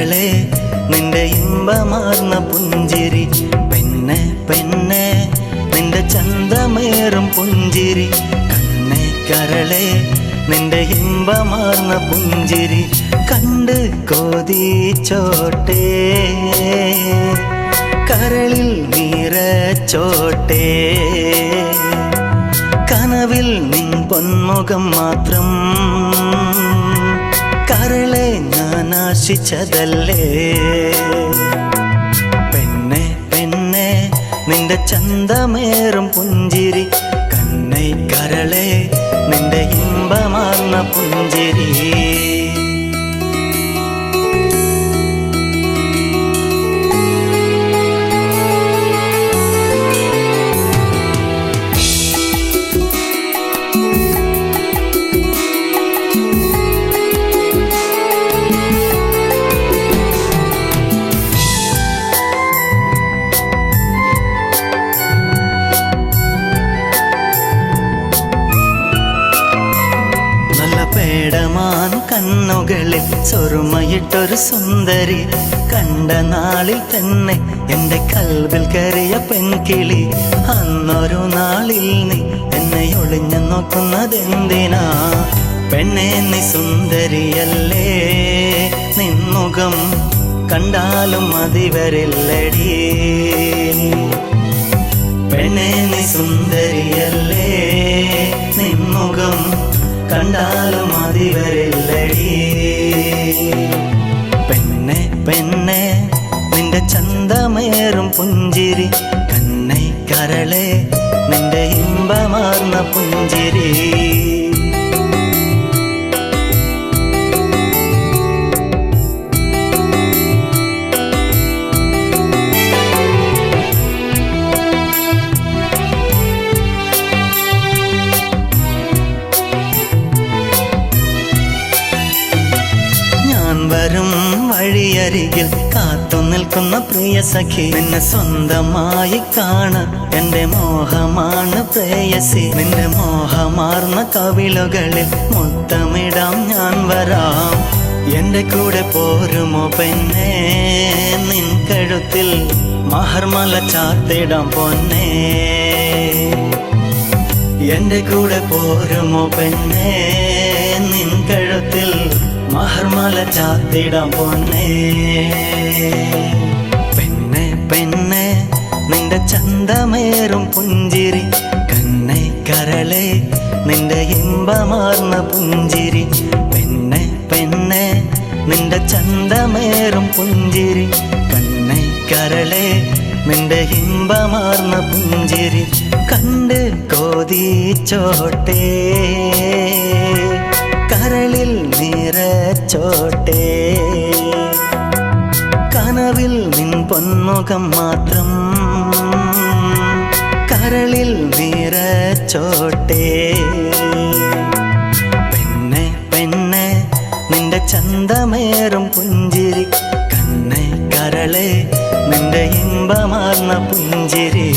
കരളെ നിന്റെ ഇമ്പമാർന്ന പുഞ്ചിരി പെണ്ണെ പെണ്ണെ നിന്റെ ചന്തമേറും പുഞ്ചിരി കണ്ണെ കരളെ നിന്റെ ഇമ്പമാർന്ന പുഞ്ചിരി കണ്ട് കൊതിച്ചോട്ടെ കരളിൽ നിറച്ചോട്ടെ കനവിൽ നിൻ പൊന്മുഖം മാത്രം കരളെ ഞാൻ ആശിച്ചതല്ലേ പെണ്ണെ പെണ്ണെ നിന്റെ ചന്തമേറും പുഞ്ചിരി കണ്ണെ കരളെ നിന്റെ ഇമ്പമാർന്ന പുഞ്ചിരി പേടമാൻ കണ്ണുകളിൽ സ്വരുമയിട്ടൊരു സുന്ദരി കണ്ട നാളിൽ തന്നെ എൻ്റെ കൽവിൽ കയറിയ പെൺകിളി അന്നൊരു നാളിൽ നീ എന്നെ ഒളിഞ്ഞു നോക്കുന്നതെന്തിനാ പെണ്ണെ നീ സുന്ദരിയല്ലേ നിൻമുഖം കണ്ടാലും മതിവരില്ലടി പെണ്ണെ നീ സുന്ദരിയല്ലേ നിൻമുഖം കണ്ടാലും മതിവരില്ലടി പെണ്ണെ പെണ്ണെ നിന്റെ ചന്തമേറും പുഞ്ചിരി കണ്ണെ കരളെ നിന്റെ ഇമ്പമാർന്ന പുഞ്ചിരി വരും വഴിയരികിൽ കാത്തു നിൽക്കുന്ന പ്രിയ സഖി നിന്നെ സ്വന്തമായി കാണാൻ എൻ്റെ മോഹമാണ് പ്രേയസി നിന്റെ മോഹമാർന്ന കവിളുകളിൽ മുത്തമിടാം ഞാൻ വരാം എൻ്റെ കൂടെ പോരുമോ പെണ്ണേ നിൻ കഴുത്തിൽ മഹർമല ചാർത്തിടാം പൊന്നേ എൻ്റെ കൂടെ പോരുമോ പെണ്ണേ നിൻ കഴുത്തിൽ മഹർമല ചാത്തിടാം പൊന്നേ പെണ്ണെ പെണ്ണെ നിന്റെ ചന്തമേറും പുഞ്ചിരി കണ്ണെ കരളെ നിന്റെ ഇമ്പമാർന്ന പുഞ്ചിരി പെണ്ണെ പെണ്ണെ നിന്റെ ചന്തമേറും പുഞ്ചിരി കണ്ണെ കരളെ നിന്റെ ഇമ്പമാർന്ന പുഞ്ചിരി കണ്ട് കൊതിച്ചോട്ടെ കരളിൽ നിറച്ചോട്ടെ കനവിൽ നിൻ പൊന്മുഖം മാത്രം കരളിൽ നിറച്ചോട്ടെ പെണ്ണെ പെണ്ണെ നിന്റെ ചന്തമേറും പുഞ്ചിരി കണ്ണെ കരളെ നിന്റെ ഇമ്പമാർന്ന പുഞ്ചിരി